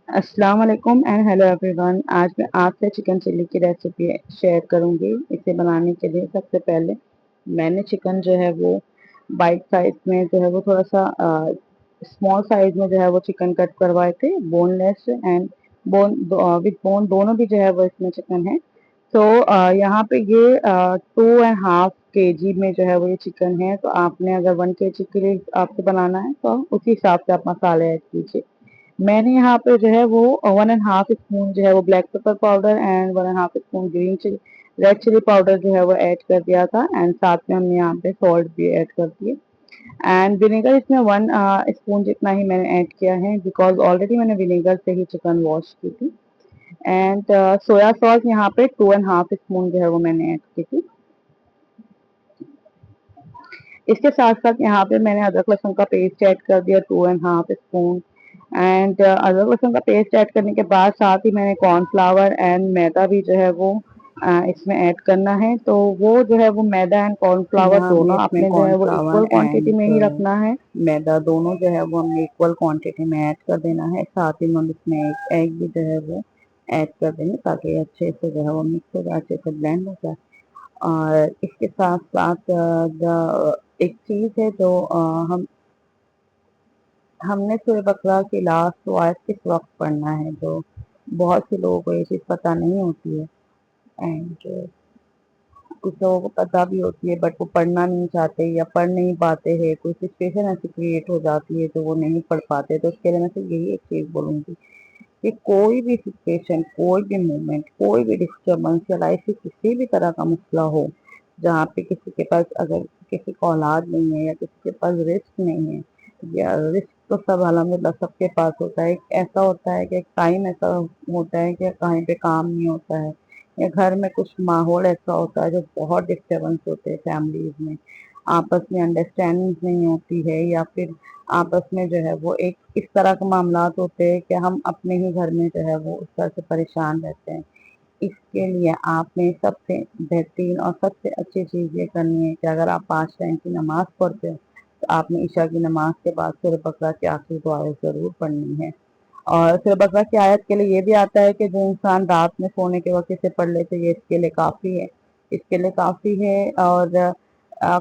السلام علیکم and hello every one. آج میں آپ سے چکن چلی کی ریسیپی شیئر کروں گی. اسے بنانے کے لیے سب سے پہلے میں نے چکن جو ہے وہ بائٹ سائز میں جو ہے وہ تھوڑا سا اسمال سائز میں جو ہے وہ چکن کٹ کروائے تھے. Bone less and bone with bone دونوں بھی جو ہے وہ اس میں چکن ہے. تو یہاں پہ یہ 2.5 kg میں جو ہے وہ یہ چکن ہے. تو آپ نے اگر 1 kg کے لیے آپ کو بنانا ہے تو اسی حساب سے آپ مسالے ایڈ کیجیے. میں نے یہاں پہ جو ہے وہ 1.5 اسپون جو ہے وہ black pepper powder and 1.5 spoon green chilli red chilli powder جو ہے وہ ایڈ کر دیا تھا. اینڈ ساتھ میں ہم نے یہاں پہ سالٹ بھی ایڈ کر دیے. اینڈ ونیگر اس میں 1 اسپون جتنا ہی میں نے ایڈ کیا ہے بیکاز آلریڈی میں نے ونیگر سے ہی چکن واش کی تھی. اینڈ سویا ساس یہاں پہ 2.5 اسپون جو ہے وہ میں نے ایڈ کی تھی. اس کے ساتھ ساتھ یہاں پہ میں نے ادرک لہسن کا پیسٹ ایڈ کر دیا 2.5 اسپون. اینڈ ادرک لہسن کا پیسٹ ایڈ کرنے کے بعد ساتھ ہی میں نے کارن فلاور اینڈ میدا بھی جو ہے وہ اس میں ایڈ کرنا ہے. تو وہ جو ہے وہ میدا اینڈ کارن فلاور یہاں بھی دونوں اس میں اپنے جو کارن ہے وہ فلاور اکول کوانٹٹی میں اینڈ ہی رکھنا ہے. میدا دونوں جو ہے وہ ہمیں ایکول کوانٹٹی میں ایڈ کر دینا ہے. ساتھ ہی ہم اس میں ایک ایگ بھی جو ہے وہ ایڈ کر دیں گے تاکہ اچھے سے جو ہے وہ مکس ہو جائے, اچھے سے بلینڈ ہو جائے. اور اس کے ساتھ ساتھ ایک چیز ہے جو ہم نے سورہ بقرہ کی لاسٹ آیت کس وقت پڑھنا ہے, جو بہت سے لوگوں کو یہ چیز پتہ نہیں ہوتی ہے. اینڈ کچھ لوگوں کو پتہ بھی ہوتی ہے بٹ وہ پڑھنا نہیں چاہتے یا پڑھ نہیں پاتے ہیں. کوئی سچویشن ایسی کریٹ ہو جاتی ہے تو وہ نہیں پڑھ پاتے. تو اس کے لیے میں صرف یہی ایک چیز بولوں گی کہ کوئی بھی سچویشن, کوئی بھی مومنٹ, کوئی بھی ڈسٹربنس یا لائف کی کسی بھی طرح کا مسئلہ ہو جہاں پہ کسی کے پاس اگر کسی کو اولاد نہیں ہے یا کسی کے پاس رسک نہیں ہے, یا رسک تو سب الحمدللہ سب کے پاس ہوتا ہے. ایسا ہوتا ہے کہ ایک ٹائم ایسا ہوتا ہے کہ کہیں پہ کام نہیں ہوتا ہے یا گھر میں کچھ ماحول ایسا ہوتا ہے جو بہت ڈسٹربنس ہوتے ہیں فیملیز میں, آپس میں انڈرسٹینڈنگ نہیں ہوتی ہے یا پھر آپس میں جو ہے وہ ایک اس طرح کے معاملات ہوتے ہیں کہ ہم اپنے ہی گھر میں جو ہے وہ اس طرح سے پریشان رہتے ہیں. اس کے لیے آپ نے سب سے بہترین اور سب سے اچھی چیز یہ کرنی ہے کہ اگر آپ 5 ٹائم کی نماز پڑھتے ہو تو آپ نے عشاء کی نماز کے بعد سورہ بقرہ کی آخری دعائیں ضرور پڑھنی ہے. اور سورہ بقرہ کی آیت کے لیے یہ بھی آتا ہے کہ جو انسان رات میں سونے کے وقت سے پڑھ لیتے یہ اس کے لیے کافی ہے, اس کے لیے کافی ہے. اور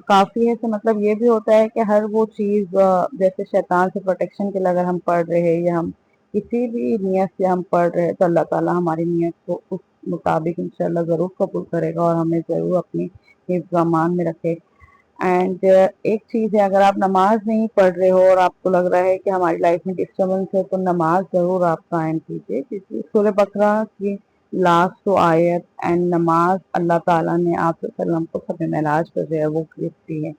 کافی ہے سے مطلب یہ بھی ہوتا ہے کہ ہر وہ چیز جیسے شیطان سے پروٹیکشن کے لیے اگر ہم پڑھ رہے ہیں یا ہم کسی بھی نیت سے ہم پڑھ رہے ہیں تو اللہ تعالیٰ ہماری نیت کو اس مطابق انشاءاللہ ضرور قبول کرے گا اور ہمیں ضرور اپنی حفظ و امان میں رکھے. اینڈ ایک چیز ہے, اگر آپ نماز نہیں پڑھ رہے ہو اور آپ کو لگ رہا ہے کہ ہماری لائف میں ڈسٹربنس ہے تو نماز ضرور آپ قائم کیجیے, کیونکہ سورہ بقرہ کی لاسٹ آیت اینڈ نماز اللہ تعالیٰ نے آپ صلی اللہ علیہ وسلم کو شب معراج پر جو ہے وہ گفٹ دی ہے.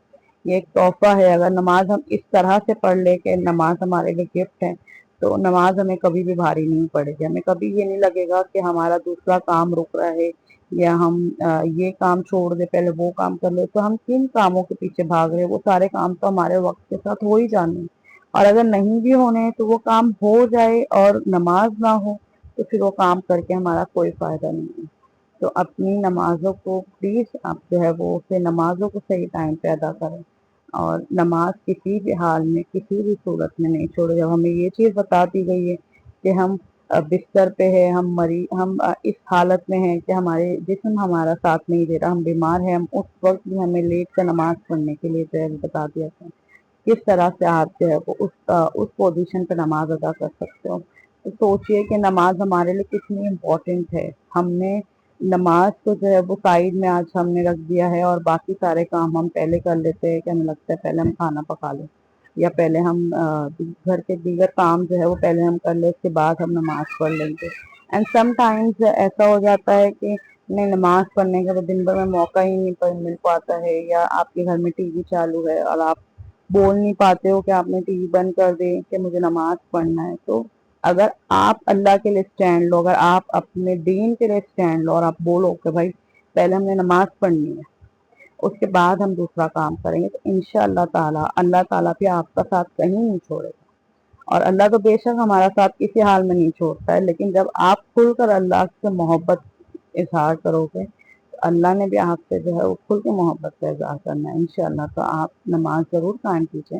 یہ ایک تحفہ ہے. اگر نماز ہم اس طرح سے پڑھ لیں کہ نماز ہمارے لیے گفٹ ہے تو نماز ہمیں کبھی بھی بھاری نہیں پڑے گی. ہمیں کبھی یہ نہیں لگے گا کہ ہمارا دوسرا کام رک رہا ہے یا ہم یہ کام چھوڑ دے پہلے وہ کام کر لے. تو ہم کن کاموں کے پیچھے بھاگ رہے, وہ سارے کام تو ہمارے وقت کے ساتھ ہو ہی جانے ہیں. اور اگر نہیں بھی ہونے تو وہ کام ہو جائے اور نماز نہ ہو تو پھر وہ کام کر کے ہمارا کوئی فائدہ نہیں ہے. تو اپنی نمازوں کو پلیز آپ جو ہے وہ اسے نمازوں کو صحیح ٹائم پہ ادا کریں اور نماز کسی بھی حال میں کسی بھی صورت میں نہیں چھوڑے. جب ہمیں یہ چیز بتا دی گئی ہے کہ ہم بستر پہ ہے, ہم اس حالت میں ہیں کہ ہمارے جسم ہمارا ساتھ نہیں دے رہا, ہم بیمار ہیں, ہم اس وقت بھی ہمیں لیٹ کر نماز پڑھنے کے لیے جو ہے بتا دیا تھا کس طرح سے آپ جو ہے وہ اس پوزیشن پہ نماز ادا کر سکتے ہو. تو سوچئے کہ نماز ہمارے لیے کتنی امپورٹنٹ ہے. ہم نے نماز کو جو ہے وہ سائڈ میں آج ہم نے رکھ دیا ہے اور باقی سارے کام ہم پہلے کر لیتے ہیں کہ ہمیں لگتا ہے پہلے ہم کھانا پکا لیں یا پہلے ہم گھر کے دیگر کام جو ہے وہ پہلے ہم کر لیں, اس کے بعد ہم نماز پڑھ لیں گے. اینڈ سم ٹائمز ایسا ہو جاتا ہے کہ نہیں نماز پڑھنے کا تو دن بھر میں موقع ہی نہیں مل پاتا ہے, یا آپ کے گھر میں ٹی وی چالو ہے اور آپ بول نہیں پاتے ہو کہ آپ نے ٹی وی بند کر دیں کہ مجھے نماز پڑھنا ہے. تو اگر آپ اللہ کے لیے اسٹینڈ لو, اگر آپ اپنے دین کے لیے اسٹینڈ لو اور آپ بولو کہ بھائی پہلے ہم نے نماز پڑھنی ہے اس کے بعد ہم دوسرا کام کریں گے, تو انشاءاللہ تعالی اللہ تعالیٰ بھی آپ کا ساتھ کہیں نہیں چھوڑے گا. اور اللہ تو بے شک ہمارا ساتھ کسی حال میں نہیں چھوڑتا ہے, لیکن جب آپ کھل کر اللہ سے محبت اظہار کرو گے تو اللہ نے بھی آپ سے جو ہے وہ کھل کے محبت کا اظہار کرنا ہے انشاءاللہ. تو آپ نماز ضرور قائم کیجیے.